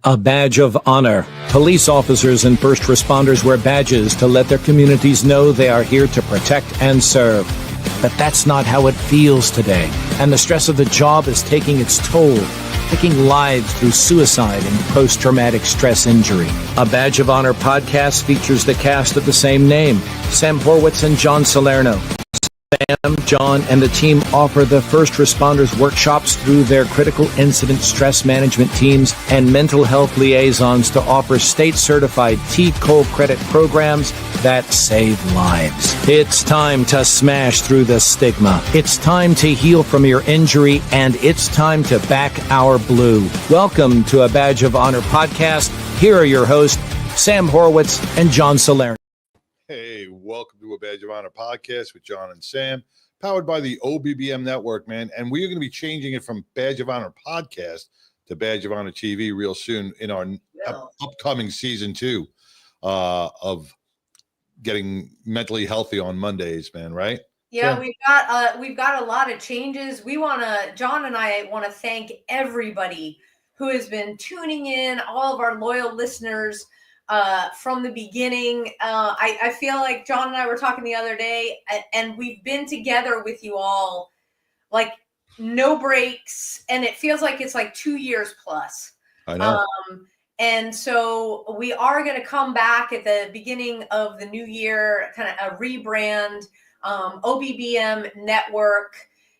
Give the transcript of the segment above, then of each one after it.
A badge of honor. Police officers and first responders wear badges to let their communities know they are here to protect and serve. But that's not how it feels today. And the stress of the job is taking its toll, taking lives through suicide and post-traumatic stress injury. A Badge of Honor podcast features the cast of the same name, Sam Horwitz and John Salerno. Sam, John, and the team offer the first responders workshops through their critical incident stress management teams and mental health liaisons to offer state-certified T-COLE credit programs that save lives. It's time to smash through the stigma. It's time to heal from your injury, and it's time to back our blue. Welcome to A Badge of Honor podcast. Here are your hosts, Sam Horwitz and John Salerno. Hey, welcome to A Badge of Honor podcast with John and Sam, powered by the OBBM network, man. And we are going to be changing it from Badge of Honor podcast to Badge of Honor TV real soon in our upcoming season 2 of getting mentally healthy on Mondays, man. Right? Yeah, we've got a lot of changes. John and I want to thank everybody who has been tuning in, all of our loyal listeners. From the beginning, I feel like John and I were talking the other day, and we've been together with you all, like no breaks, and it feels like it's like 2 years plus. I know. And so we are going to come back at the beginning of the new year, kind of a rebrand. OBBM network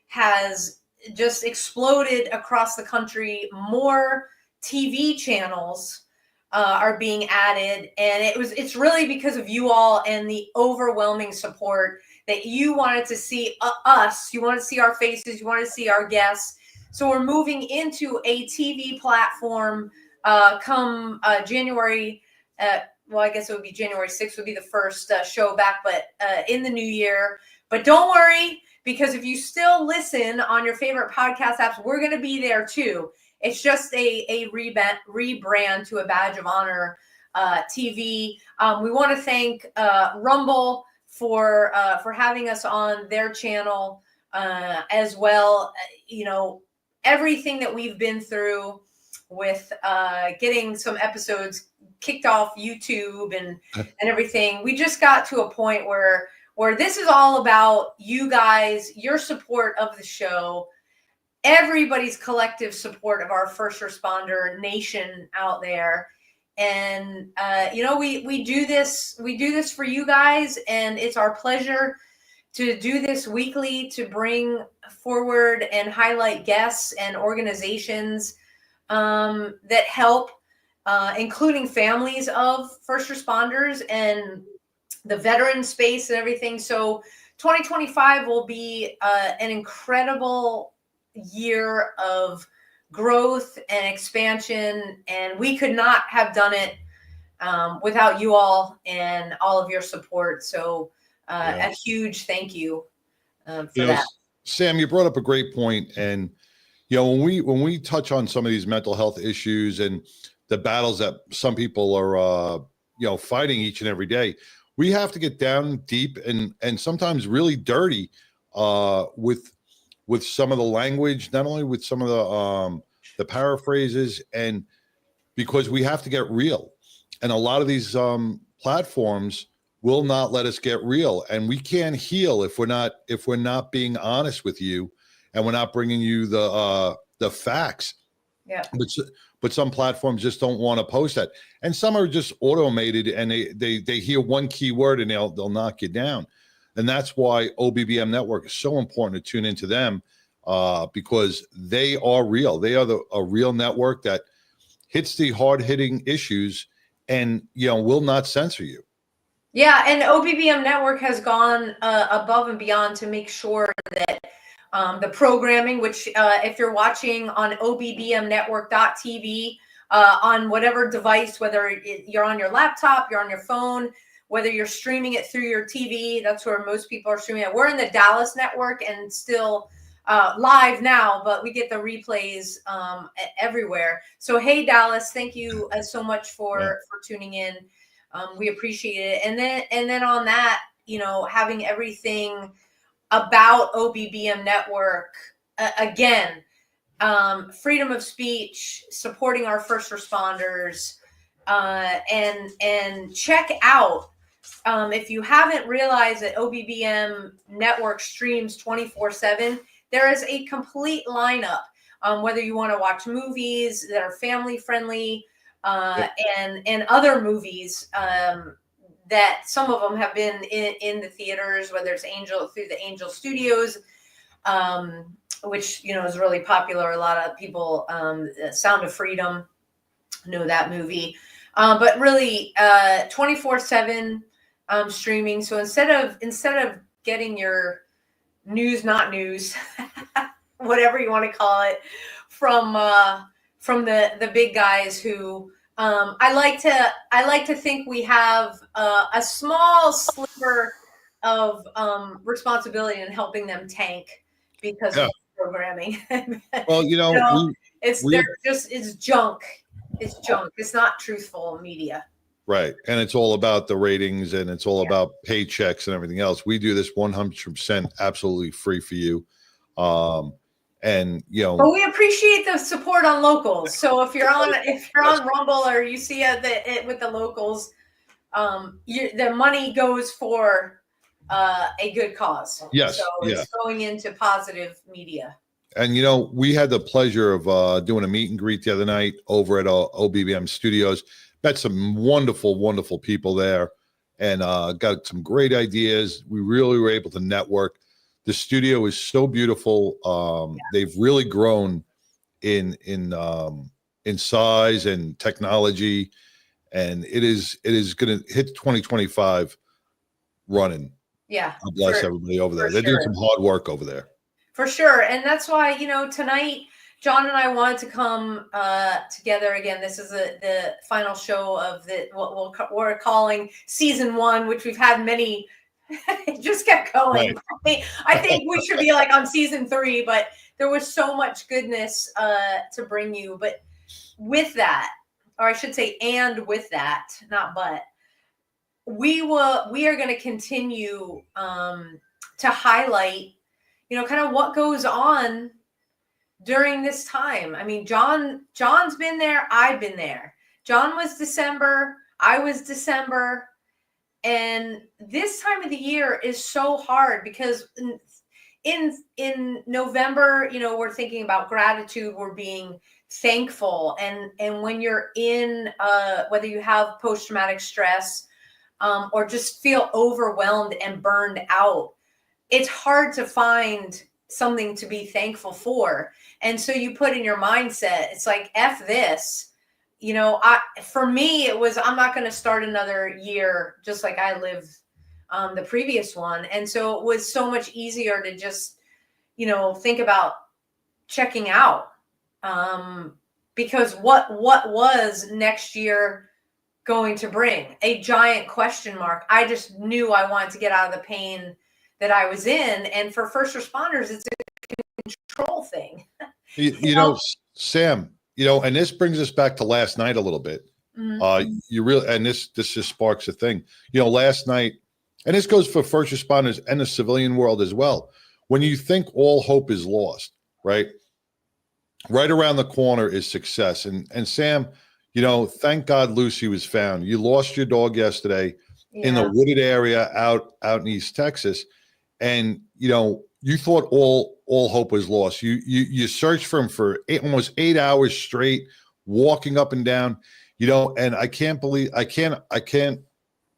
has just exploded across the country. More TV channels are being added, and it's really because of you all and the overwhelming support that you wanted to see us. You want to see our faces, you want to see our guests. So we're moving into a TV platform come January. Well, I guess it would be January 6th would be the first show back, but in the new year. But don't worry, because if you still listen on your favorite podcast apps, we're going to be there too. It's just a rebrand to A Badge of Honor TV. We want to thank Rumble for having us on their channel as well. You know, everything that we've been through with getting some episodes kicked off YouTube and everything. We just got to a point where this is all about you guys, your support of the show, everybody's collective support of our first responder nation out there. And, we do this for you guys, and it's our pleasure to do this weekly, to bring forward and highlight guests and organizations that help, including families of first responders and the veteran space and everything. So 2025 will be an incredible year of growth and expansion, and we could not have done it without you all and all of your support. So a huge thank you for that. Sam, you brought up a great point, and when we touch on some of these mental health issues and the battles that some people are fighting each and every day, we have to get down deep and sometimes really dirty with some of the language, not only with some of the paraphrases, and because we have to get real. And a lot of these platforms will not let us get real, and we can't heal if we're not being honest with you, and we're not bringing you the facts. Yeah. But some platforms just don't want to post that, and some are just automated, and they hear one key word and they'll knock you down. And that's why OBBM Network is so important to tune into them, because they are real. They are a real network that hits the hard-hitting issues and will not censor you. Yeah, and OBBM Network has gone above and beyond to make sure that the programming, which if you're watching on obbmnetwork.tv on whatever device, whether you're on your laptop, you're on your phone, whether you're streaming it through your TV, that's where most people are streaming it. We're in the Dallas network and still live now, but we get the replays everywhere. So, hey, Dallas, thank you so much for tuning in. We appreciate it. And then on that, having everything about OBBM Network, again, freedom of speech, supporting our first responders, and check out. If you haven't realized that OBBM Network streams 24/7, there is a complete lineup. Whether you want to watch movies that are family friendly, and other movies that some of them have been in the theaters, whether it's through the Angel Studios, which is really popular. A lot of people, Sound of Freedom, know that movie, but really 24/7 streaming. So instead of getting your news, not news, whatever you want to call it, from the big guys who I like to think we have a small sliver of responsibility in helping them tank because of programming. Well, it's junk. It's junk. It's not truthful media. Right. And it's all about the ratings, and it's all about paychecks and everything else. We do this 100% absolutely free for you. And but we appreciate the support on locals. So if you're on Rumble, or you see it with the locals, the money goes for a good cause. Yes. So it's going into positive media. And we had the pleasure of doing a meet and greet the other night over at OBBM Studios. Met some wonderful, wonderful people there, and got some great ideas. We really were able to network. The studio is so beautiful. They've really grown in size and technology, and it is going to hit 2025 running. Yeah, God bless everybody over there. They're doing some hard work over there. For sure, and that's why tonight John and I wanted to come together again. This is the final show of what we're calling season 1, which we've had many. It just kept going. Right. I think we should be like on season 3, but there was so much goodness to bring you. But with that, or I should say, and with that, not but, we are going to continue to highlight, kind of what goes on during this time. I mean, John's been there. I've been there. John was December. I was December. And this time of the year is so hard because in November, we're thinking about gratitude. We're being thankful. And when you're in, whether you have post-traumatic stress or just feel overwhelmed and burned out, it's hard to find something to be thankful for. And so you put in your mindset, it's like, F this. For me, it was, I'm not going to start another year just like I lived the previous one. And so it was so much easier to just, think about checking out. Because what was next year going to bring? A giant question mark. I just knew I wanted to get out of the pain that I was in. And for first responders, it's a control thing. Sam, and this brings us back to last night a little bit. Mm-hmm. And this just sparks a thing. Last night, and this goes for first responders and the civilian world as well. When you think all hope is lost, right around the corner is success. And Sam, thank God Lucy was found. You lost your dog yesterday in the wooded area out in East Texas, and you thought all hope was lost. You searched for him for almost 8 hours straight, walking up and down, and I can't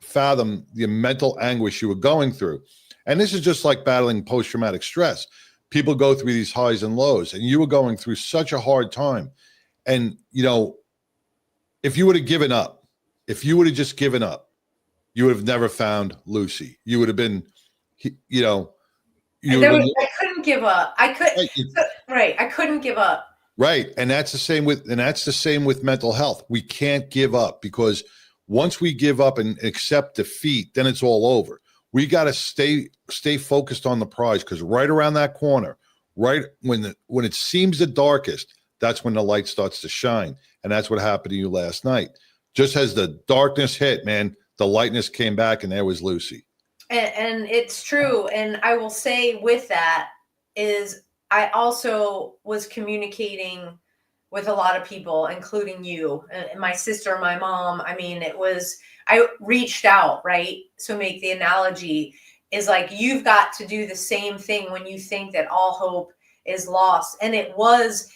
fathom the mental anguish you were going through. And this is just like battling post-traumatic stress. People go through these highs and lows, and you were going through such a hard time. And, if you would have given up, if you would have just given up, you would have never found Lucy. You would have been, I couldn't give up. I couldn't give up. Right. And that's the same with mental health. We can't give up, because once we give up and accept defeat, then it's all over. We got to stay focused on the prize, because right around that corner, right when it seems the darkest, that's when the light starts to shine. And that's what happened to you last night. Just as the darkness hit, man, the lightness came back, and there was Lucy. And it's true. And I will say with that is I also was communicating with a lot of people, including you and my sister, my mom. I mean, I reached out, right? So make the analogy is like, you've got to do the same thing when you think that all hope is lost. And it was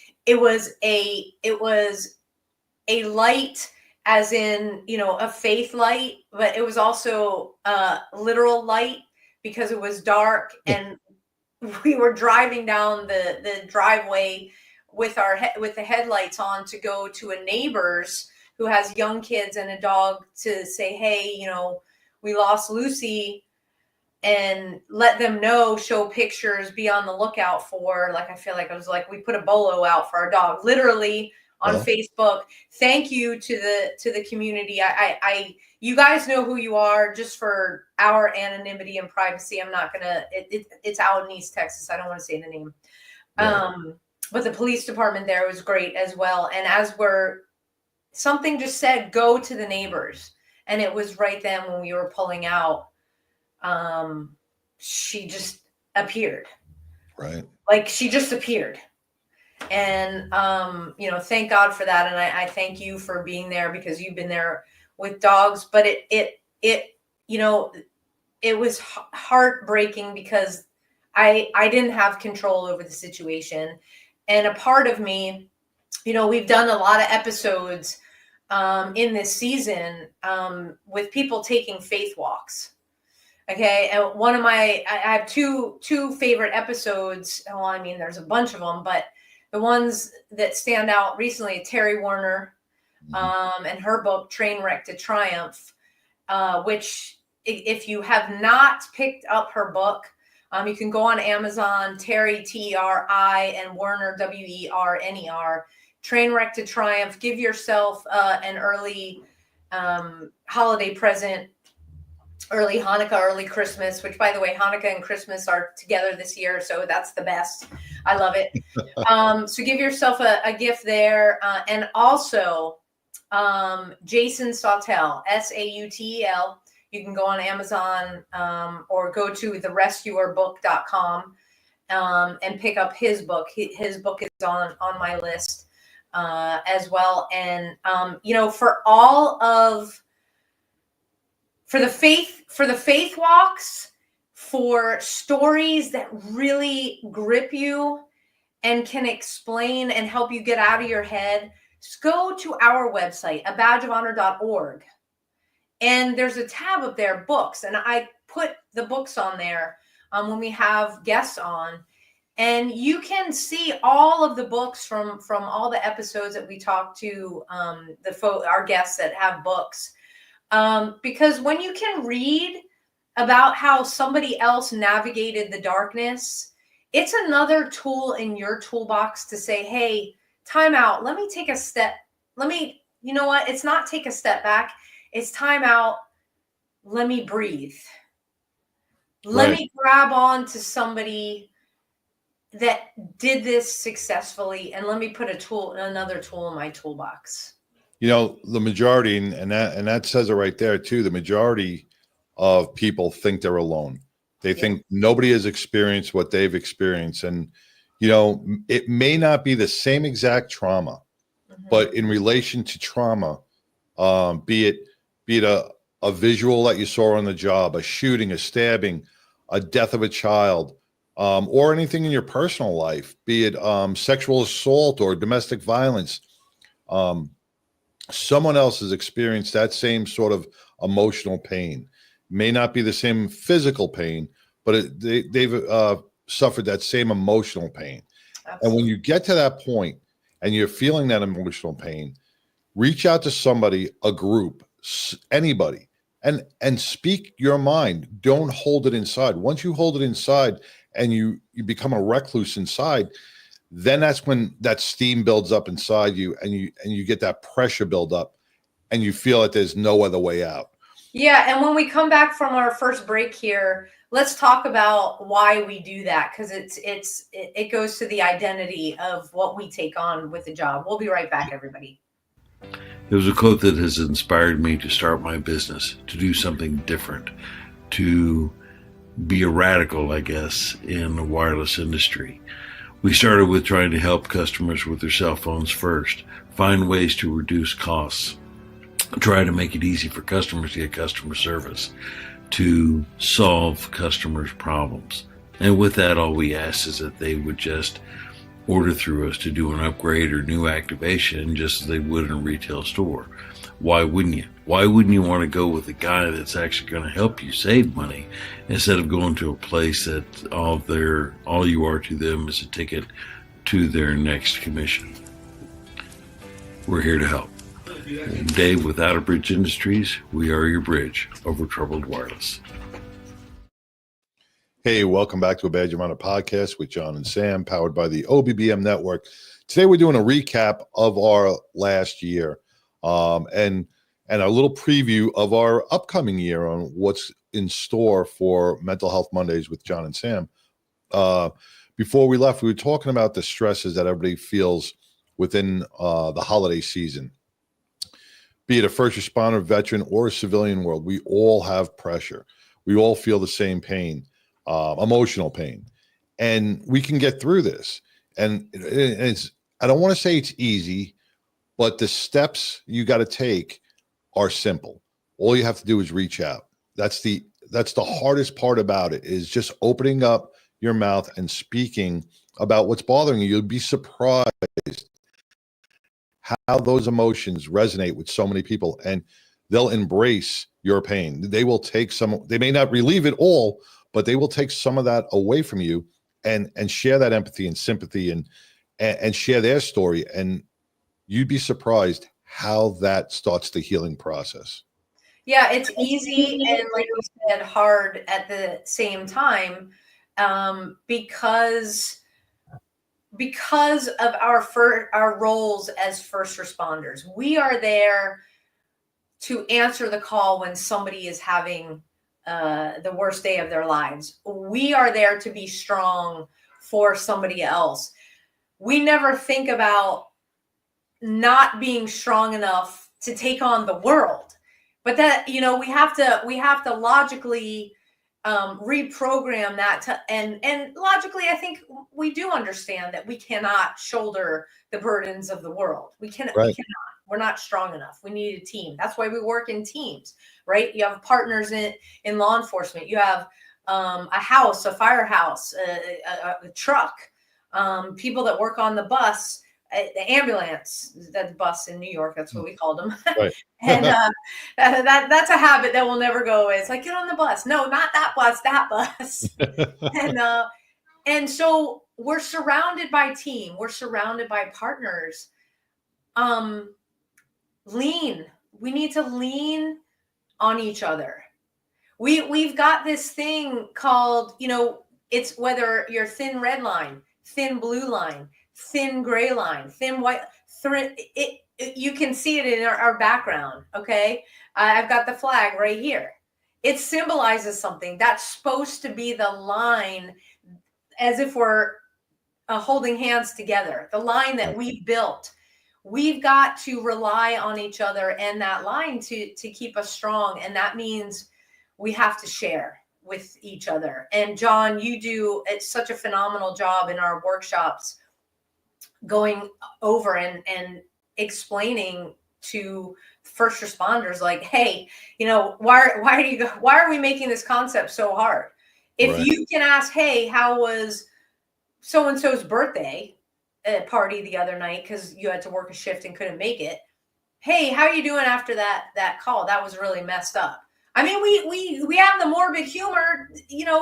a light, as in, a faith light, but it was also a literal light because it was dark and we were driving down the driveway with the headlights on to go to a neighbor's who has young kids and a dog to say, hey, we lost Lucy, and let them know, show pictures, be on the lookout for, like, I feel like I was like, we put a bolo out for our dog, literally on Facebook. Thank you to the community. You guys know who you are. Just for our anonymity and privacy, I'm not gonna. It's out in East Texas. I don't want to say the name. Right. But the police department there was great as well. And something just said, go to the neighbors, and it was right then when we were pulling out. She just appeared. Right. Like, she just appeared. And, thank God for that. And I thank you for being there, because you've been there with dogs, but it was heartbreaking because I didn't have control over the situation. And a part of me, we've done a lot of episodes, in this season, with people taking faith walks. Okay. And I have two favorite episodes. Well, I mean, there's a bunch of them, but the ones that stand out recently, Terry Warner, and her book, Trainwreck to Triumph, which if you have not picked up her book, you can go on Amazon, Terry, T-E-R-I, and Werner, W-E-R-N-E-R, Trainwreck to Triumph. Give yourself an early holiday present, early Hanukkah, early Christmas, which, by the way, Hanukkah and Christmas are together this year, so that's the best. I love it. So give yourself a gift there. And also, Jason Sautel, S-A-U-T-E-L. You can go on Amazon, or go to therescuerbook.com, and pick up his book. His book is on my list as well. And, for the faith walks, for stories that really grip you and can explain and help you get out of your head, just go to our website, abadgeofhonor.org. And there's a tab up there, books. And I put the books on there when we have guests on. And you can see all of the books from all the episodes that we talk to our guests that have books. Because when you can read about how somebody else navigated the darkness, it's another tool in your toolbox to say, hey, time out. Let me take a step. You know what? It's not take a step back. It's time out. Let me breathe. Let me grab on to somebody that did this successfully, and let me put another tool in my toolbox. The majority, and that says it right there too, the majority of people think they're alone. They think nobody has experienced what they've experienced. And, it may not be the same exact trauma, but in relation to trauma, be it a visual that you saw on the job, a shooting, a stabbing, a death of a child, or anything in your personal life, be it sexual assault or domestic violence, someone else has experienced that same sort of emotional pain. May not be the same physical pain, but they've suffered that same emotional pain. Absolutely. And when you get to that point and you're feeling that emotional pain, reach out to somebody, a group, anybody, and speak your mind. Don't hold it inside. Once you hold it inside and you become a recluse inside, then that's when that steam builds up inside you, and you get that pressure build up, and you feel that there's no other way out. Yeah, and when we come back from our first break here, let's talk about why we do that, because it goes to the identity of what we take on with the job. We'll be right back, everybody. There's a quote that has inspired me to start my business, to do something different, to be a radical, I guess, in the wireless industry. We started with trying to help customers with their cell phones first, find ways to reduce costs, try to make it easy for customers to get customer service, to solve customers' problems. And with that, all we ask is that they would just order through us to do an upgrade or new activation just as they would in a retail store. Why wouldn't you? Why wouldn't you want to go with a guy that's actually going to help you save money instead of going to a place that all you are to them is a ticket to their next commission? We're here to help. Dave with Outer Bridge Industries, we are your bridge over troubled wireless. Hey, welcome back to A Badge of Honor podcast with John and Sam, powered by the OBBM network. Today we're doing a recap of our last year, and a little preview of our upcoming year on what's in store for Mental Health Mondays with John and Sam. Before we left, we were talking about the stresses that everybody feels within the holiday season. Be it a first responder, veteran, or a civilian world, we all have pressure. We all feel the same pain, emotional pain, and we can get through this. And I don't want to say it's easy, but the steps you got to take are simple. All you have to do is reach out. That's the hardest part about it, is just opening up your mouth and speaking about what's bothering you. You'll be surprised how those emotions resonate with so many people, and they'll embrace your pain. They will take they may not relieve it all, but they will take some of that away from you and share that empathy and sympathy and share their story. And you'd be surprised how that starts the healing process. Yeah, it's easy and, like you said, hard at the same time, because of our roles as first responders. We are there to answer the call when somebody is having the worst day of their lives. We are there to be strong for somebody else. We never think about not being strong enough to take on the world. But that, we have to logically reprogram that and logically, I think we do understand that we cannot shoulder the burdens of the world. We cannot. We're not strong enough. We need a team. That's why we work in teams, right? You have partners in law enforcement. You have a house, a firehouse, a truck, people that work on the bus. The ambulance, that bus in New York, that's what we called them. Right. And that's a habit that will never go away. It's like, get on the bus. No, not that bus, that bus. And so we're surrounded by team. We're surrounded by partners. We need to lean on each other. We've got this thing called, it's whether you're thin red line, thin blue line, thin gray line, thin white, you can see it in our background. Okay. I've got the flag right here. It symbolizes something that's supposed to be the line, as if we're holding hands together, the line that we've built. We've got to rely on each other and that line to keep us strong. And that means we have to share with each other. And John, you do such a phenomenal job in our workshops, going over and explaining to first responders, like, hey, why are we making this concept so hard? If you can ask, hey, how was so-and-so's birthday party the other night because you had to work a shift and couldn't make it? Hey, how are you doing after that call? That was really messed up. I mean, we have the morbid humor,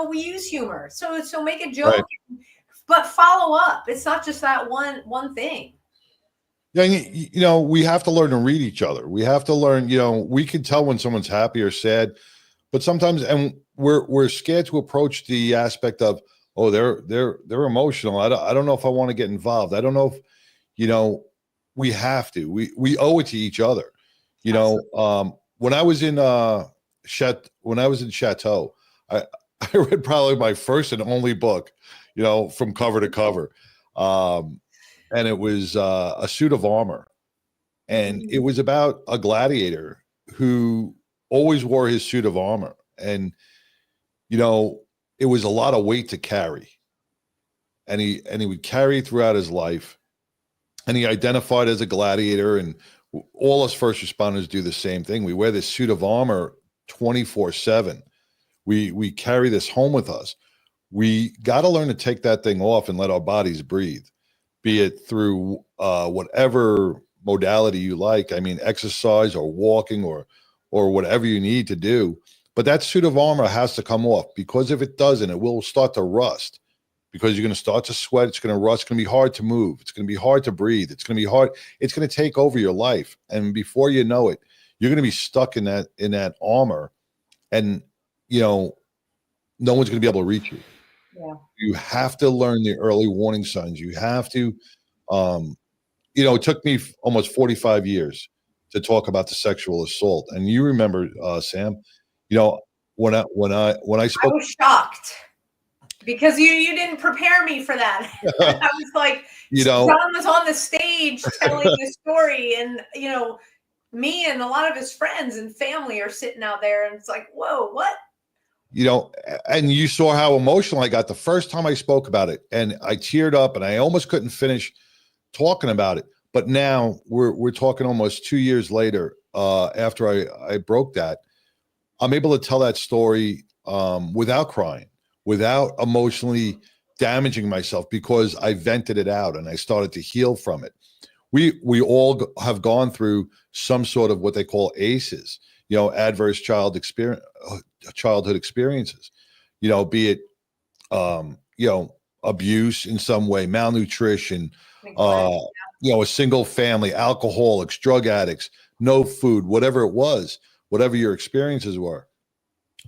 we use humor. So make a joke. Right. But follow up. It's not just that one thing. Yeah, we have to learn to read each other. We have to learn, we can tell when someone's happy or sad, but sometimes, and we're scared to approach the aspect of, oh, they're emotional. I don't know if I want to get involved. I don't know if, we have to. We owe it to each other. When I was in Chateau, I read probably my first and only book, from cover to cover. And it was A Suit of Armor. And it was about a gladiator who always wore his suit of armor. And, it was a lot of weight to carry. and he would carry throughout his life, and he identified as a gladiator, and all us first responders do the same thing. We wear this suit of armor 24/7. We carry this home with us. We got to learn to take that thing off and let our bodies breathe, be it through whatever modality you like. I mean, exercise or walking or whatever you need to do. But that suit of armor has to come off, because if it doesn't, it will start to rust, because you're going to start to sweat. It's going to rust. It's going to be hard to move. It's going to be hard to breathe. It's going to be hard. It's going to take over your life. And before you know it, you're going to be stuck in that armor, and, no one's going to be able to reach you. Yeah. You have to learn the early warning signs. You have to, it took me almost 45 years to talk about the sexual assault. And you remember, Sam, when I spoke, I was shocked because you didn't prepare me for that. I was like, John was on the stage telling the story, and, me and a lot of his friends and family are sitting out there, and it's like, whoa, what? And you saw how emotional I got the first time I spoke about it, and I teared up, and I almost couldn't finish talking about it. But now we're talking almost 2 years later, after I broke that. I'm able to tell that story without crying, without emotionally damaging myself, because I vented it out and I started to heal from it. We all have gone through some sort of what they call ACEs, adverse childhood experiences, be it, abuse in some way, malnutrition, a single family, alcoholics, drug addicts, no food, whatever it was, whatever your experiences were.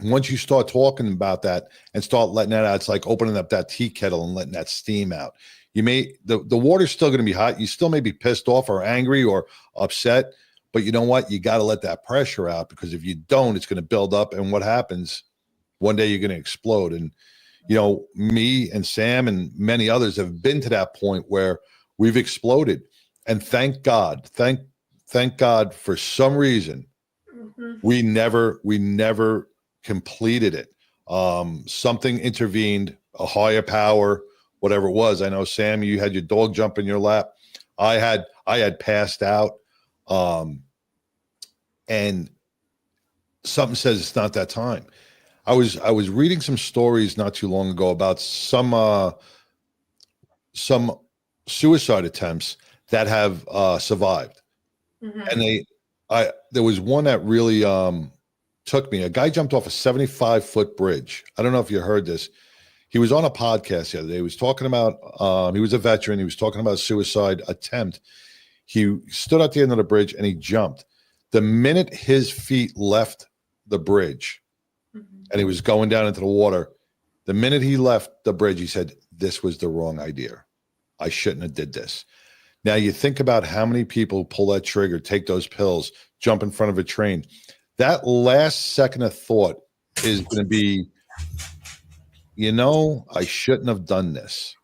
Once you start talking about that and start letting that out, it's like opening up that tea kettle and letting that steam out. The water's still going to be hot. You still may be pissed off or angry or upset, but you know what? You got to let that pressure out, because if you don't, it's going to build up. And what happens? One day you're going to explode. And, me and Sam and many others have been to that point where we've exploded. And thank God for some reason, we never completed it. Something intervened, a higher power, whatever it was. I know, Sam, you had your dog jump in your lap. I had passed out. And something says it's not that time. I was reading some stories not too long ago about some suicide attempts that have survived. And there was one that really took me. A guy jumped off a 75-foot bridge. I don't know if you heard this. He was on a podcast the other day. He was talking about, he was a veteran. He was talking about a suicide attempt. He stood at the end of the bridge and he jumped. The minute his feet left the bridge and he was going down into the water, the minute he left the bridge, he said, "This was the wrong idea. I shouldn't have did this." Now you think about how many people pull that trigger, take those pills, jump in front of a train. That last second of thought is going to be, I shouldn't have done this.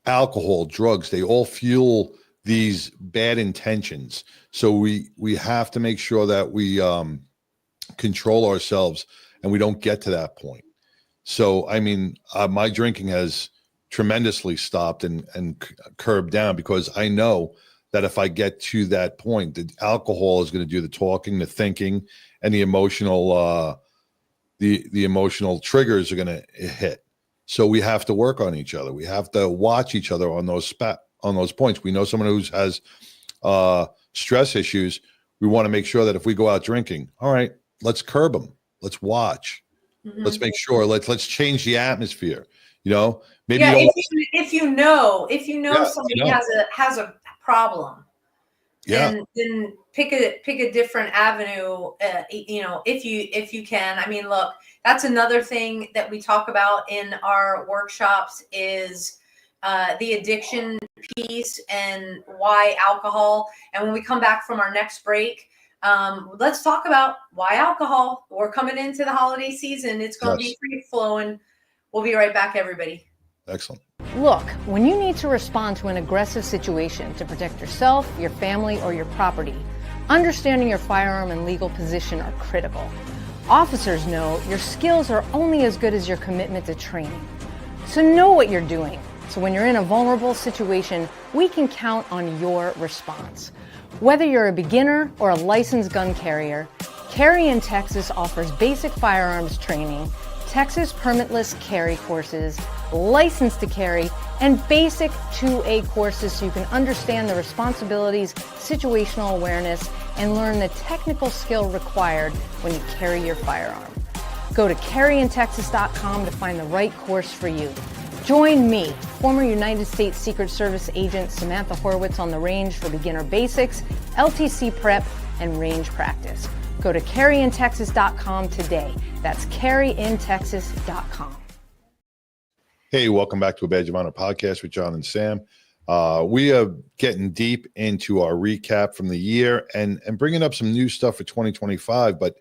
Alcohol, drugs, they all fuel these bad intentions. So we have to make sure that we control ourselves and we don't get to that point. So, my drinking has tremendously stopped and curbed down, because I know that if I get to that point, the alcohol is going to do the talking, the thinking, and the emotional, the emotional triggers are going to hit. So we have to work on each other. We have to watch each other on those points. We know someone who has stress issues. We want to make sure that if we go out drinking, all right, let's curb them. Let's watch. Let's make sure. Let's change the atmosphere. Maybe if you know somebody has a problem, then pick a different avenue. If you can. Look, that's another thing that we talk about in our workshops is the addiction piece and why alcohol. And when we come back from our next break, let's talk about why alcohol. We're coming into the holiday season. It's going to be free flowing. We'll be right back, everybody. Excellent. Look, when you need to respond to an aggressive situation to protect yourself, your family, or your property, understanding your firearm and legal position are critical. Officers know your skills are only as good as your commitment to training. So know what you're doing. So when you're in a vulnerable situation, we can count on your response. Whether you're a beginner or a licensed gun carrier, Carry in Texas offers basic firearms training, Texas permitless carry courses, license to carry, and basic 2A courses so you can understand the responsibilities, situational awareness, and learn the technical skill required when you carry your firearm. Go to carryintexas.com to find the right course for you. Join me, former United States Secret Service agent Samantha Horwitz on the range for beginner basics, LTC prep, and range practice. Go to carryintexas.com today. That's carryintexas.com. Hey, welcome back to a Badge of Honor podcast with John and Sam. We are getting deep into our recap from the year and bringing up some new stuff for 2025. But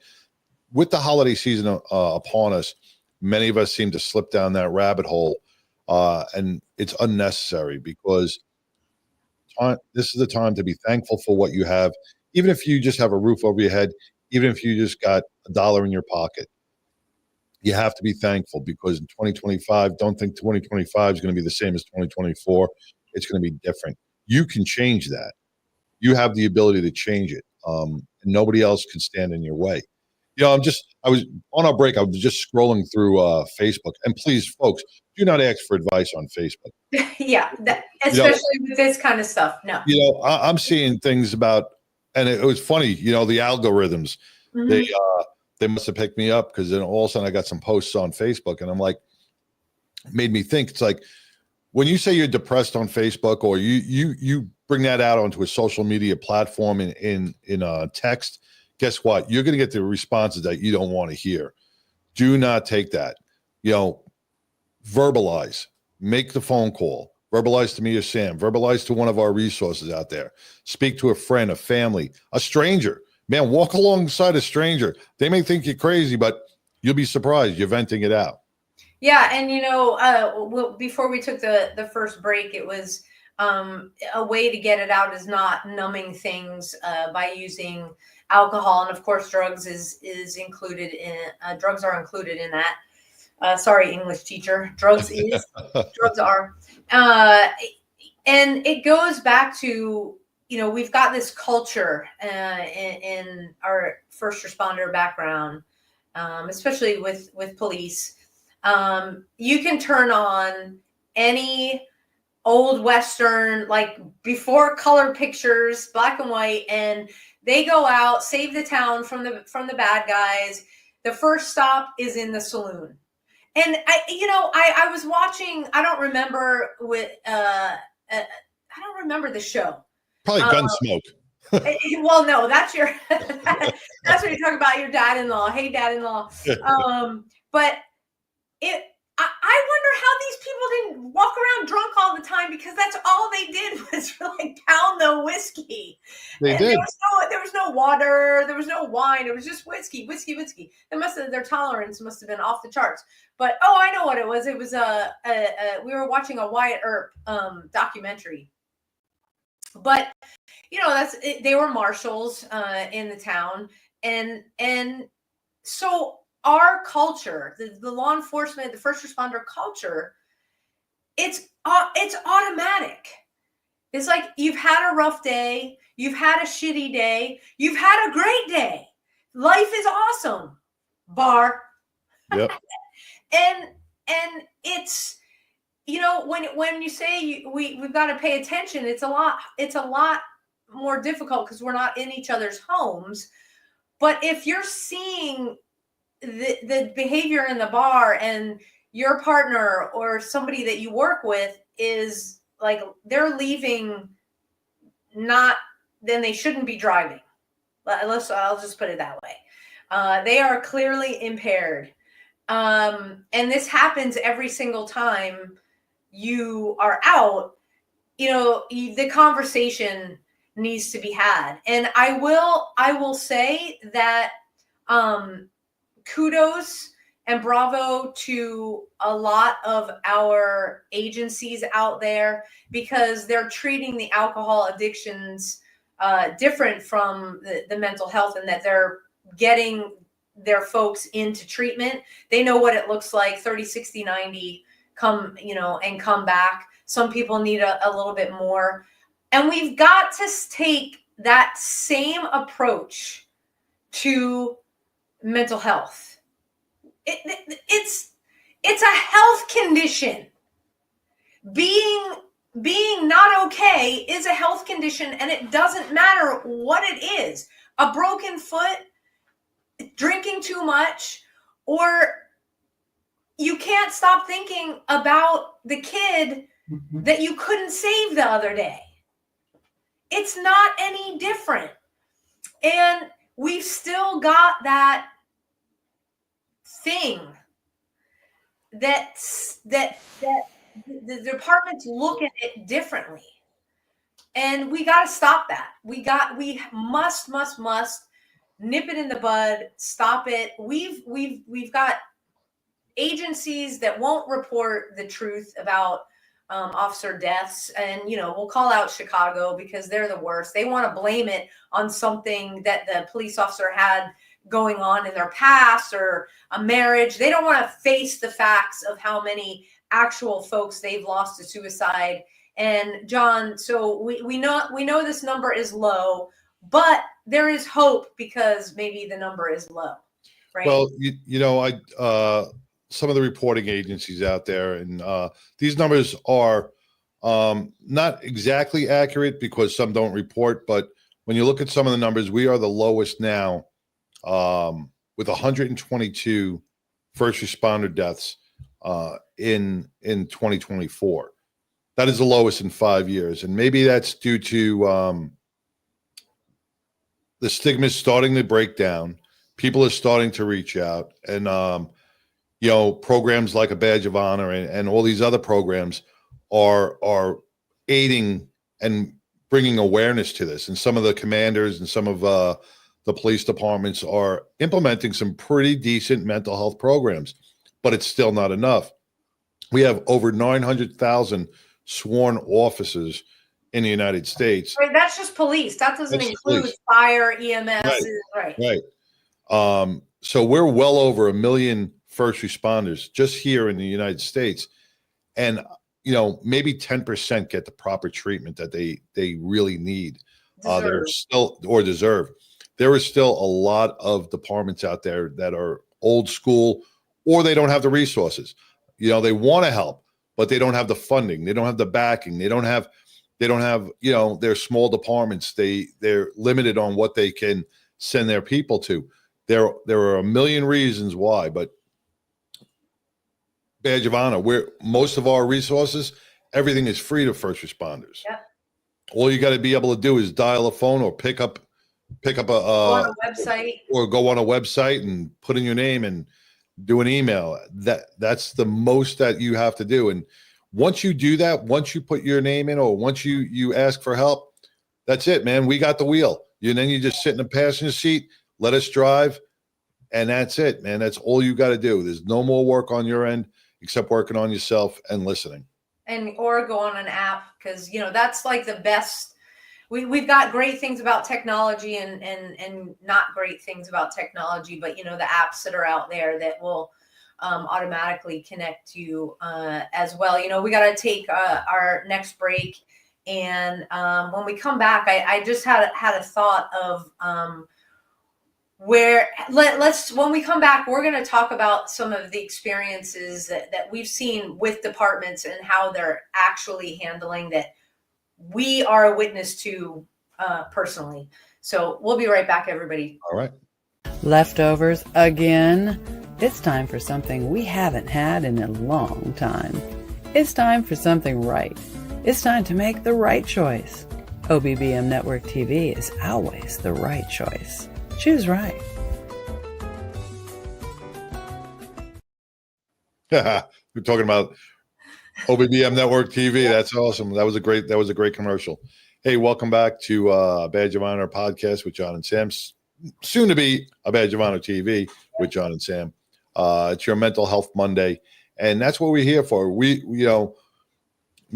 with the holiday season upon us, many of us seem to slip down that rabbit hole, and it's unnecessary because this is the time to be thankful for what you have, even if you just have a roof over your head, even if you just got $1 in your pocket. You have to be thankful because in 2025, don't think 2025 is going to be the same as 2024. It's going to be different. You can change that. You have the ability to change it. And nobody else can stand in your way. You know, I was on our break. I was just scrolling through Facebook. And please, folks, do not ask for advice on Facebook. Yeah, especially with this kind of stuff. No. You know, I'm seeing things about, and it was funny, you know, the algorithms, they must have picked me up because then all of a sudden I got some posts on Facebook and I'm like, made me think. It's like when you say you're depressed on Facebook or you bring that out onto a social media platform in text, guess what? You're going to get the responses that you don't want to hear. Do not take that. You know, verbalize, make the phone call, verbalize to me or Sam, verbalize to one of our resources out there, speak to a friend, a family, a stranger. Man, walk alongside a stranger. They may think you're crazy, but you'll be surprised. You're venting it out. Yeah, and you know, before we took the first break, it was a way to get it out is not numbing things by using alcohol, and of course, drugs is included in. Drugs are included in that. Sorry, English teacher. Drugs are, and it goes back to. You know, we've got this culture in our first responder background, especially with police. You can turn on any old Western, like before color pictures, black and white, and they go out, save the town from the bad guys. The first stop is in the saloon. And I was watching, I don't remember the show. Probably Gunsmoke. Well, no, that's your that's what you talk about your dad-in-law. Hey, dad-in-law. But I wonder how these people didn't walk around drunk all the time because that's all they did was like pound the whiskey. They did. There was no water, there was no wine, it was just whiskey. Their tolerance must have been off the charts. But I know what it was. It was we were watching a Wyatt Earp documentary. But you know, they were marshals in the town, and so our culture, the law enforcement, the first responder culture, it's automatic. It's like you've had a rough day, you've had a shitty day, you've had a great day. Life is awesome. Bar. Yep. and it's. You know, when you say we've got to pay attention, it's a lot more difficult because we're not in each other's homes. But if you're seeing the behavior in the bar and your partner or somebody that you work with is like they're leaving, then they shouldn't be driving. I'll just put it that way. They are clearly impaired, and this happens every single time you are out. You know, the conversation needs to be had. And I will say that kudos and bravo to a lot of our agencies out there because they're treating the alcohol addictions different from the mental health, and that they're getting their folks into treatment. They know what it looks like, 30, 60, 90, come, and come back. Some people need a little bit more. And we've got to take that same approach to mental health. It's a health condition. Being not okay is a health condition, and it doesn't matter what it is. A broken foot, drinking too much, or you can't stop thinking about the kid that you couldn't save the other day. It's not any different. And we've still got that thing that the departments look at it differently. And we got to stop that. We must nip it in the bud, stop it. We've got agencies that won't report the truth about officer deaths, and we'll call out Chicago because they're the worst. They want to blame it on something that the police officer had going on in their past or a marriage. They don't want to face the facts of how many actual folks they've lost to suicide. And John, so we know this number is low, but there is hope because maybe the number is low, right? Well, some of the reporting agencies out there, and these numbers are not exactly accurate because some don't report, but when you look at some of the numbers, we are the lowest now with 122 first responder deaths in 2024. That is the lowest in 5 years. And maybe that's due to the stigma is starting to break down. People are starting to reach out, and programs like a Badge of Honor and all these other programs are aiding and bringing awareness to this. And some of the commanders and some of the police departments are implementing some pretty decent mental health programs, but it's still not enough. We have over 900,000 sworn officers in the United States. Right, that's just police. That doesn't include fire, EMS. Right. So we're well over 1 million first responders just here in the United States. And, maybe 10% get the proper treatment that they really need. They're still, or deserve. There is still a lot of departments out there that are old school, or they don't have the resources. They want to help, but they don't have the funding. They don't have the backing. They don't have, their small departments. They're limited on what they can send their people to. There are a million reasons why, but Badge of Honor, where most of our resources, everything is free to first responders. Yeah. All you got to be able to do is dial a phone or pick up go on a website, or go on a website and put in your name and do an email. That's the most that you have to do. And once you do that, once you put your name in, or once you ask for help, that's it, man. We got the wheel. And then you just sit in the passenger seat, let us drive, and that's it, man. That's all you got to do. There's no more work on your end except working on yourself and listening. or go on an app, because that's like the best. We've got great things about technology and not great things about technology, but the apps that are out there that will automatically connect you as well. We got to take our next break, and when we come back, I just had a thought of when we come back, we're going to talk about some of the experiences that we've seen with departments and how they're actually handling that we are a witness to personally. So we'll be right back, everybody. All right. Leftovers again. It's time for something we haven't had in a long time. It's time for something right. It's time to make the right choice. OBBM Network TV is always the right choice. Choose right. We're talking about OBBM Network TV. That's awesome. That was a great commercial. Hey, welcome back to Badge of Honor podcast with John and Sam. Soon to be a Badge of Honor TV with John and Sam. It's your Mental Health Monday, and that's what we're here for. Me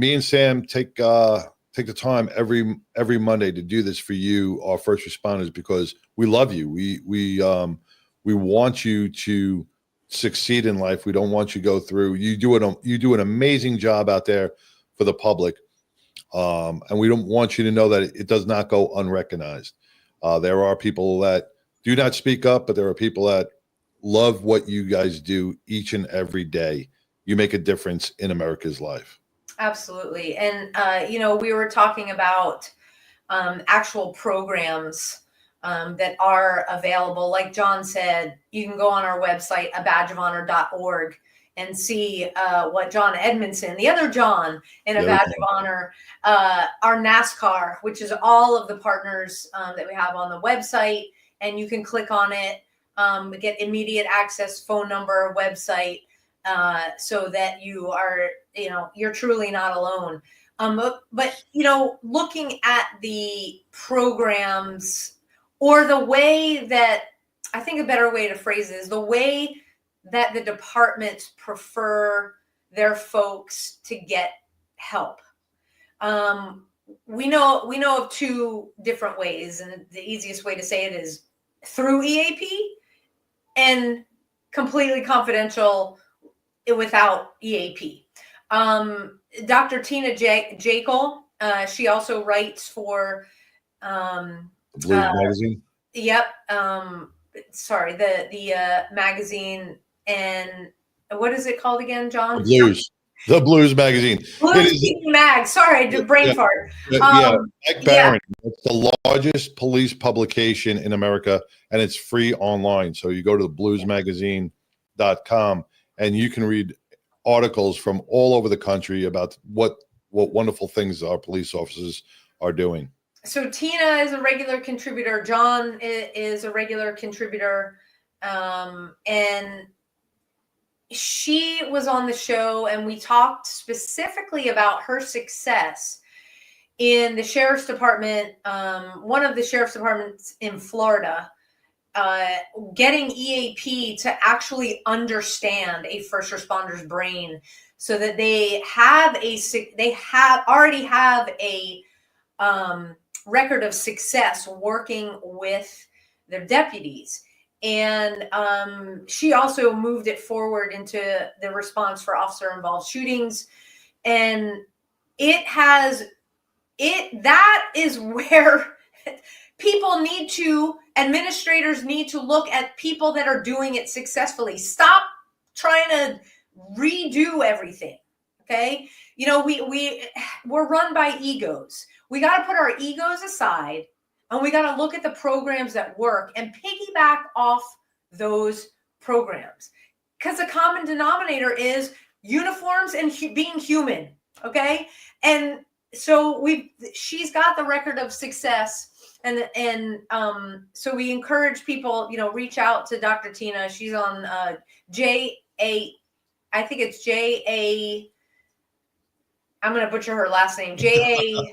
and Sam take the time every Monday to do this for you, our first responders, because we love you. We We want you to succeed in life. We don't want you to go through. You do an amazing job out there for the public, and we don't want you to know that it does not go unrecognized. There are people that do not speak up, but there are people that love what you guys do each and every day. You make a difference in America's life. Absolutely. And, we were talking about actual programs that are available. Like John said, you can go on our website, abadgeofhonor.org, and see what John Edmondson, the other John in A Badge of Honor, our NASCAR, which is all of the partners that we have on the website. And you can click on it, get immediate access, phone number, website, so that you are, you're truly not alone. But looking at the programs, or the way that, I think a better way to phrase it is the way that the departments prefer their folks to get help. We know of two different ways, and the easiest way to say it is through EAP and completely confidential without EAP. Dr. Tina Jekyll, she also writes for Blues Magazine. Yep. Sorry, the magazine, and what is it called again, John? The Blues Magazine. Blues Mag. Sorry, brain fart. Mike Barron. It's the largest police publication in America, and it's free online. So you go to the bluesmagazine.com and you can read articles from all over the country about what wonderful things our police officers are doing. So Tina is a regular contributor. John is a regular contributor. And she was on the show, and we talked specifically about her success in the sheriff's department, one of the sheriff's departments in Florida, getting EAP to actually understand a first responder's brain, so that they already have a record of success working with their deputies. And she also moved it forward into the response for officer-involved shootings. And that is where administrators need to look at people that are doing it successfully. Stop trying to redo everything. Okay. We're run by egos. We got to put our egos aside, and we got to look at the programs that work and piggyback off those programs, because the common denominator is uniforms and being human. Okay. And so she's got the record of success, and so we encourage people, reach out to Dr. Tina. She's on I'm going to butcher her last name, Jaekle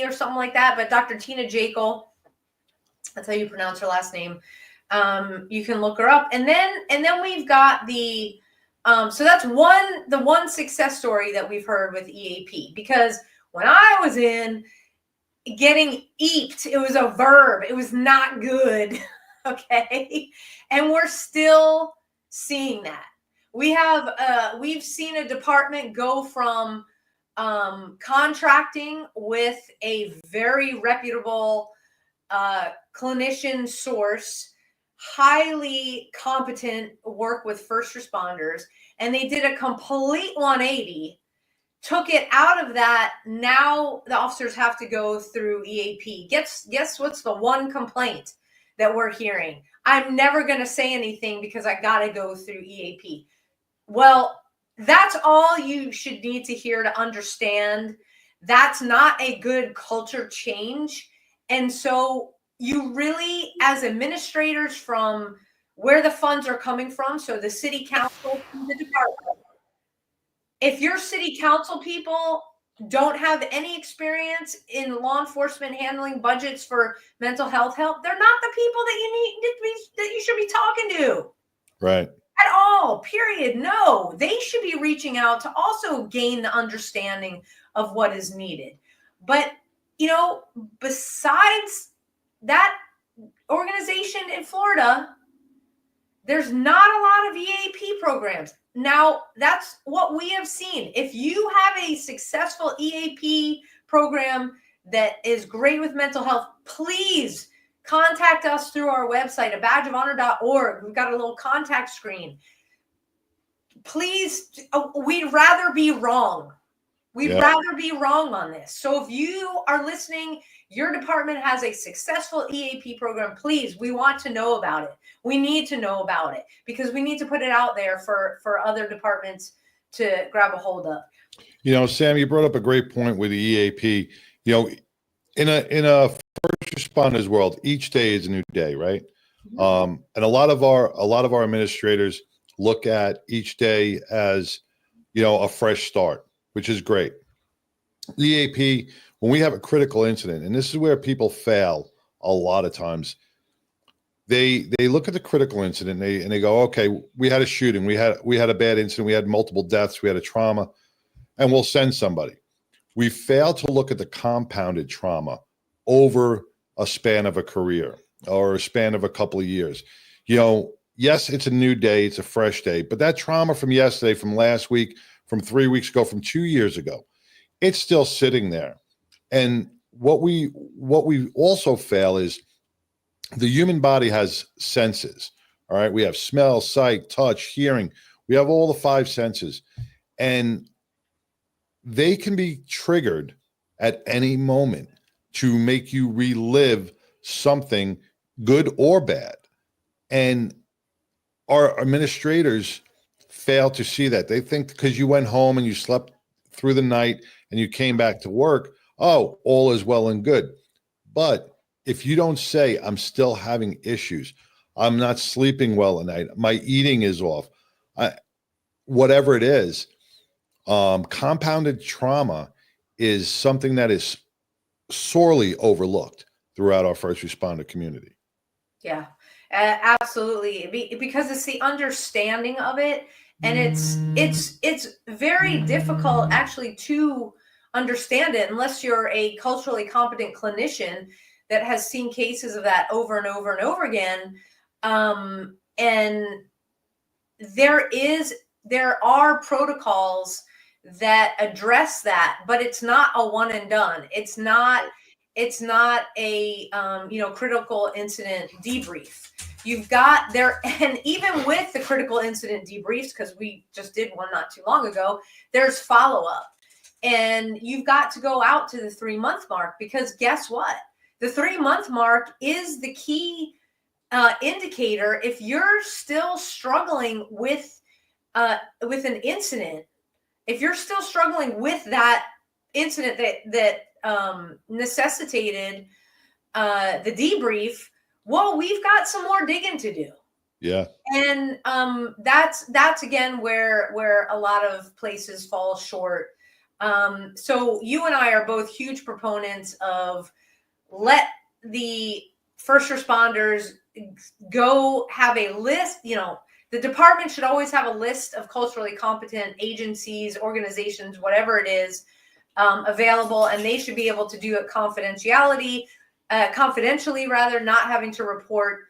or something like that. But Dr. Tina Jekyll, that's how you pronounce her last name. You can look her up. And then we've got so that's the one success story that we've heard with EAP, because when I was in getting eeped, it was a verb. It was not good. Okay. And we're still seeing that. We've seen a department go from contracting with a very reputable clinician source, highly competent work with first responders, and they did a complete 180, took it out of that. Now the officers have to go through EAP. Guess what's the one complaint that we're hearing? I'm never going to say anything because I got to go through EAP. Well, that's all you should need to hear to understand that's not a good culture change. And so you really, as administrators, from where the funds are coming from, so the city council, the department, if your city council people don't have any experience in law enforcement handling budgets for mental health help, they're not the people that you should be talking to. Right. At all, period. No, they should be reaching out to also gain the understanding of what is needed. But, besides that organization in Florida, there's not a lot of EAP programs. Now, that's what we have seen. If you have a successful EAP program that is great with mental health, please contact us through our website, abadgeofhonor.org. We've got a little contact screen. Please, we'd rather be wrong. We'd rather be wrong on this. So if you are listening, your department has a successful EAP program, please, we want to know about it. We need to know about it because we need to put it out there for other departments to grab a hold of. You know, Sam, you brought up a great point with the EAP. You know, in a first responders world, each day is a new day, right? And a lot of our administrators look at each day as, you know, a fresh start, which is great. The EAP, when we have a critical incident, and this is where people fail a lot of times, they look at the critical incident and they go, okay, we had a shooting, we had a bad incident, we had multiple deaths, we had a trauma, and we'll send somebody. We fail to look at the compounded trauma over a span of a career or a span of a couple of years. You know, yes, it's a new day, it's a fresh day, but that trauma from yesterday, from last week, from 3 weeks ago, from 2 years ago, it's still sitting there. And what we also fail is the human body has senses. All right. We have smell, sight, touch, hearing. We have all the 5 senses. And they can be triggered at any moment to make you relive something good or bad. And our administrators fail to see that. They think because you went home and you slept through the night and you came back to work, oh, all is well and good. But if you don't say, I'm still having issues, I'm not sleeping well at night, my eating is off, whatever it is, compounded trauma is something that is sorely overlooked throughout our first responder community. Yeah, absolutely. Because it's the understanding of it. And it's very difficult actually to understand it unless you're a culturally competent clinician that has seen cases of that over and over and over again. And there are protocols that address that, but it's not a one and done. It's not a critical incident debrief. You've got there, and even with the critical incident debriefs, because we just did one not too long ago, there's follow-up. And you've got to go out to the 3-month mark, because guess what? The 3-month mark is the key indicator. If you're still struggling with an incident, if you're still struggling with that incident that necessitated the debrief, well, we've got some more digging to do. Yeah. And that's again where a lot of places fall short. So you and I are both huge proponents of let the first responders go have a list. You know, the department should always have a list of culturally competent agencies, organizations, whatever it is, available, and they should be able to do it confidentially, not having to report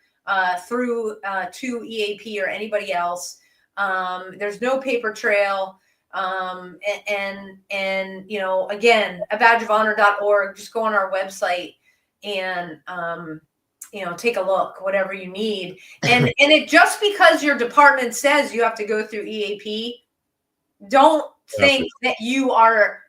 through to EAP or anybody else. There's no paper trail. And you know, again, abadgeofhonor.org, just go on our website and take a look, whatever you need. And it just because your department says you have to go through EAP, don't think that you are,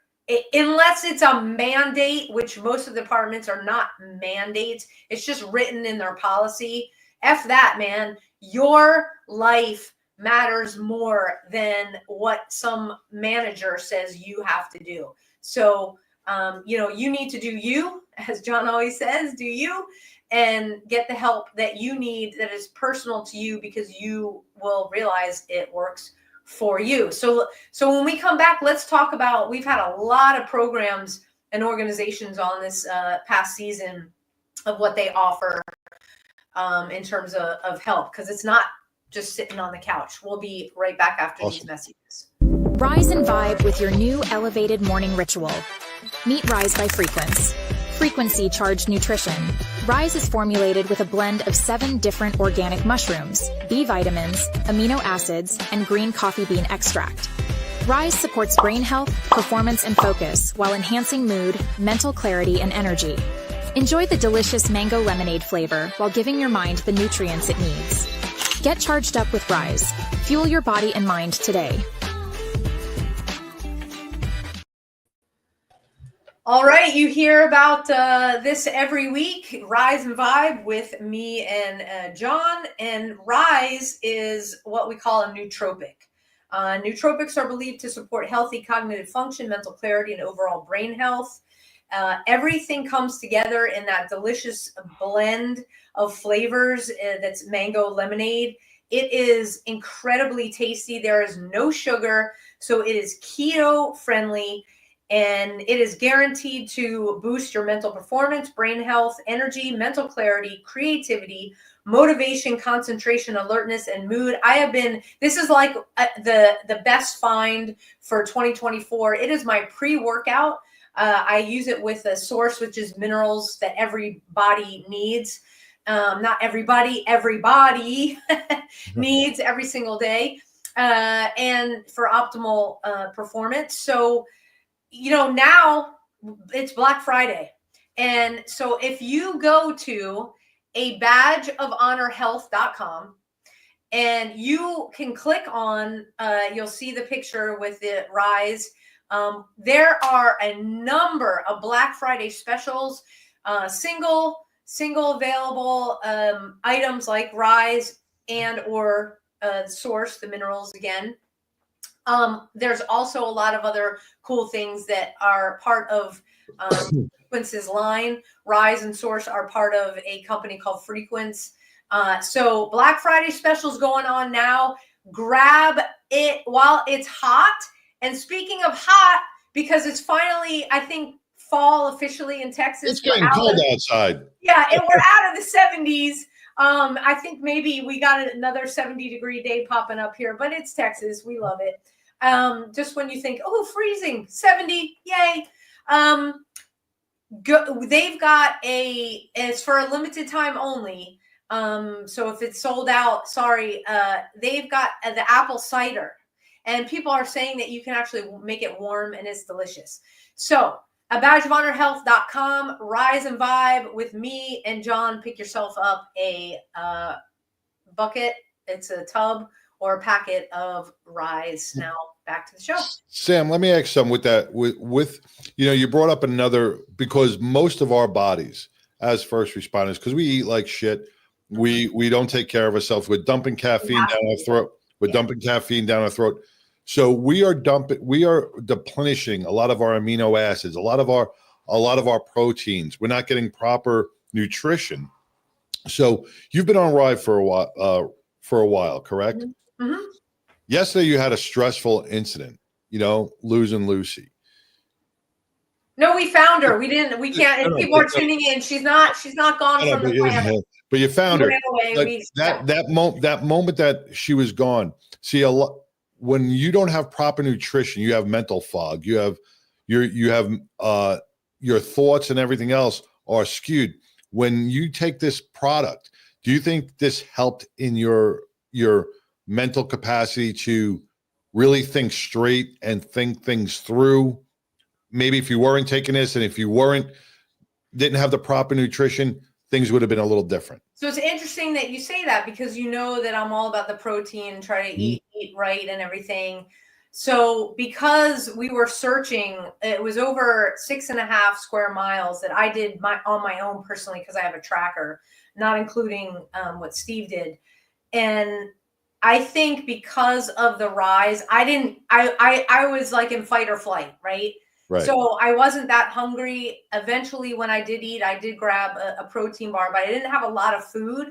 unless it's a mandate, which most of the departments are not mandates. It's just written in their policy. F that, man. Your life matters more than what some manager says you have to do. So, you need to do you, as John always says, do you, and get the help that you need that is personal to you, because you will realize it works for you. So when we come back, let's talk about, we've had a lot of programs and organizations on this past season of what they offer in terms of help, because it's not just sitting on the couch. We'll be right back after these messages. Rise and vibe with your new elevated morning ritual. Meet Rise by Frequence. Frequency-charged nutrition. Rise is formulated with a blend of 7 different organic mushrooms, B vitamins, amino acids, and green coffee bean extract. Rise supports brain health, performance, and focus while enhancing mood, mental clarity, and energy. Enjoy the delicious mango lemonade flavor while giving your mind the nutrients it needs. Get charged up with Rise. Fuel your body and mind today. All right, you hear about this every week, Rise and Vibe with me and John. And Rise is what we call a nootropic. Nootropics are believed to support healthy cognitive function, mental clarity, and overall brain health. Everything comes together in that delicious blend of flavors that's mango lemonade. It is incredibly tasty. There is no sugar, so it is keto friendly. And it is guaranteed to boost your mental performance, brain health, energy, mental clarity, creativity, motivation, concentration, alertness, and mood. This is like the best find for 2024. It is my pre-workout. I use it with a source, which is minerals that everybody needs. Not everybody needs every single day, and for optimal performance. So, now it's Black Friday. And so if you go to a badgeofhonorhealth.com and you can click on, you'll see the picture with the Rise. There are a number of Black Friday specials, single available items like Rise and or Source, the minerals again. There's also a lot of other cool things that are part of Frequence's line. Rise and Source are part of a company called Frequence. So Black Friday specials going on now. Grab it while it's hot. And speaking of hot, because it's finally, I think, fall officially in Texas. It's getting cold outside. Yeah, and we're out of the 70s. I think maybe we got another 70-degree day popping up here, but it's Texas. We love it. Just when you think, oh, freezing, 70, yay. They've got it's for a limited time only. So if it's sold out, sorry, they've got the apple cider. And people are saying that you can actually make it warm and it's delicious. So a badgeofhonorhealth.com, Rise and Vibe with me and John. Pick yourself up a bucket. It's a tub or a packet of Rise. Now back to the show. Sam, let me ask something with that. With you brought up another, because most of our bodies as first responders, because we eat like shit, we don't take care of ourselves. We're dumping caffeine down our throat. Dumping caffeine down our throat. So we are deplenishing a lot of our amino acids, a lot of our proteins. We're not getting proper nutrition. So you've been on Ride for a while, correct? Mm-hmm. Yesterday you had a stressful incident, losing Lucy. No, we found her. We can't. If people are tuning in, she's not gone from the planet. But you found her. That moment that she was gone. See, when you don't have proper nutrition, you have mental fog. You have your thoughts and everything else are skewed. When you take this product, do you think this helped in your mental capacity to really think straight and think things through? Maybe if you weren't taking this and if you didn't have the proper nutrition, things would have been a little different. So it's interesting that you say that, because you know that I'm all about the protein, try to eat right and everything. So because we were searching, it was over 6.5 square miles that I did on my own personally, because I have a tracker, not including what Steve did. And I think because of the Rise, I was like in fight or flight, right? Right. So I wasn't that hungry. Eventually, when I did eat, I did grab a protein bar, but I didn't have a lot of food.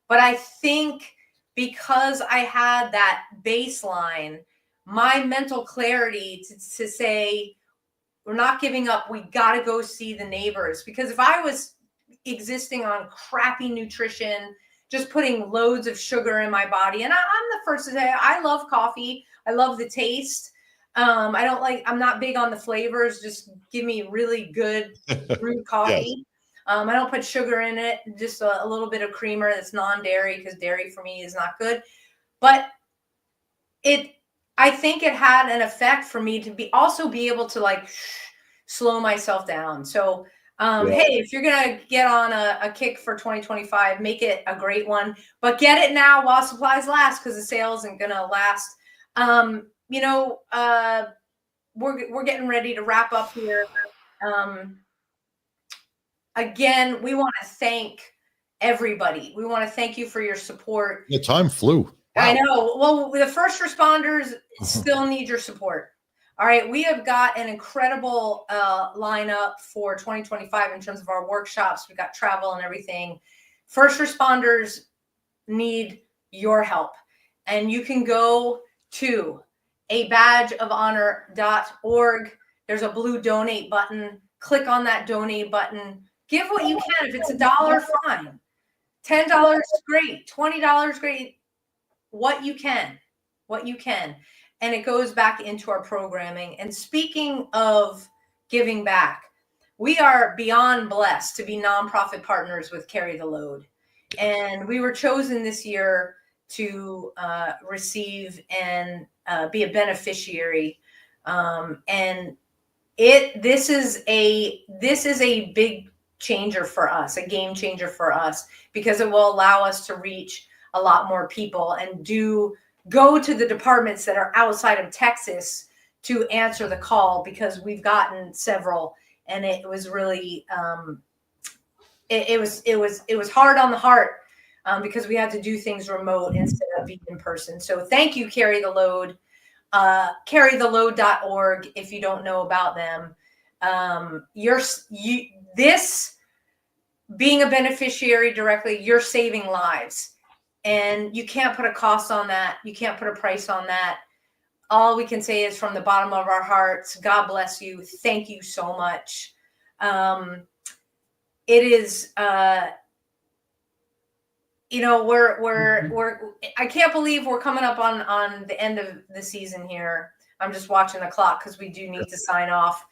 But I think because I had that baseline, my mental clarity to say, we're not giving up. We got to go see the neighbors. Because if I was existing on crappy nutrition, just putting loads of sugar in my body, and I'm the first to say, I love coffee. I love the taste. I'm not big on the flavors. Just give me really good brewed coffee. Yes. I don't put sugar in it, just a little bit of creamer that's non-dairy, because dairy for me is not good. But I think it had an effect for me to be able to like slow myself down. So hey, if you're going to get on a kick for 2025, make it a great one, but get it now while supplies last, because the sale isn't going to last. We're getting ready to wrap up here. Again, we want to thank everybody. We want to thank you for your support. The time flew. Wow. I know. Well, the first responders still need your support. All right. We have got an incredible lineup for 2025 in terms of our workshops. We've got travel and everything. First responders need your help. And you can go to abadgeofhonor.org. There's a blue donate button. Click on that donate button. Give what you can. If it's $1, fine. $10, great. $20, great. What you can. And it goes back into our programming. And speaking of giving back, we are beyond blessed to be nonprofit partners with Carry the Load. And we were chosen this year to receive and be a beneficiary. And this is a big changer for us, a game changer for us, because it will allow us to reach a lot more people and go to the departments that are outside of Texas to answer the call, because we've gotten several, and it was really it was hard on the heart, because we had to do things remote instead of being in person. So thank you, Carry the Load, carrytheload.org. If you don't know about them, this being a beneficiary directly, you're saving lives. And you can't put a cost on that. You can't put a price on that. All we can say is, from the bottom of our hearts, God bless you. Thank you so much. It is, I can't believe we're coming up on the end of the season here. I'm just watching the clock because we do need to sign off.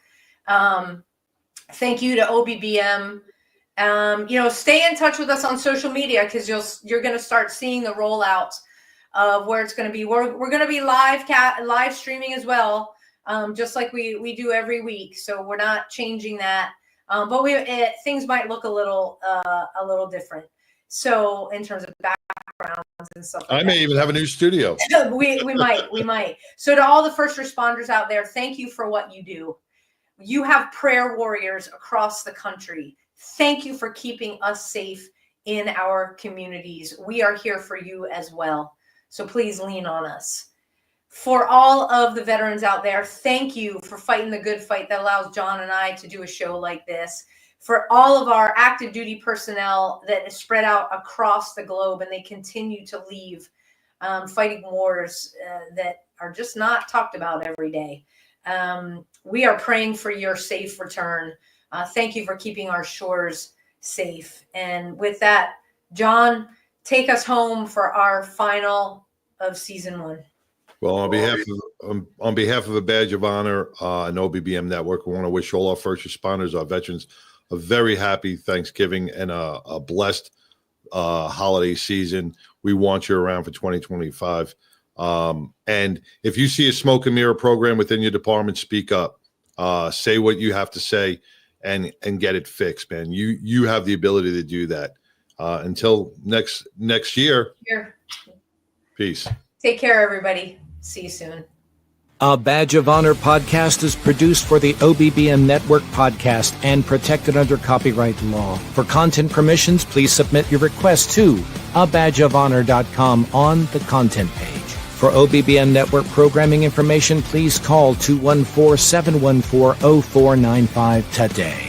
Thank you to OBBM. Stay in touch with us on social media, because you're going to start seeing the rollout of where it's going to be. We're going to be live streaming as well, just like we do every week. So we're not changing that, but things might look a little different. So in terms of backgrounds and stuff, I may even have a new studio. we might. So to all the first responders out there, thank you for what you do. You have prayer warriors across the country. Thank you for keeping us safe in our communities. We are here for you as well. So please lean on us. For all of the veterans out there, thank you for fighting the good fight that allows John and I to do a show like this. For all of our active duty personnel that is spread out across the globe, and they continue to leave fighting wars that are just not talked about every day. We are praying for your safe return. Thank you for keeping our shores safe. And with that, John, take us home for our final of season 1. Well, on behalf of a Badge of Honor and OBBM Network, we want to wish all our first responders, our veterans, a very happy Thanksgiving and a blessed holiday season. We want you around for 2025. And if you see a smoke and mirror program within your department, speak up. Say what you have to say and get it fixed, man. You have the ability to do that. Until next year. Peace. Take care, everybody. See you soon. A Badge of Honor podcast is produced for the OBBM Network podcast and protected under copyright law. For content permissions, please submit your request to abadgeofhonor.com on the content page. For OBBM Network programming information, please call 214-714-0495 today.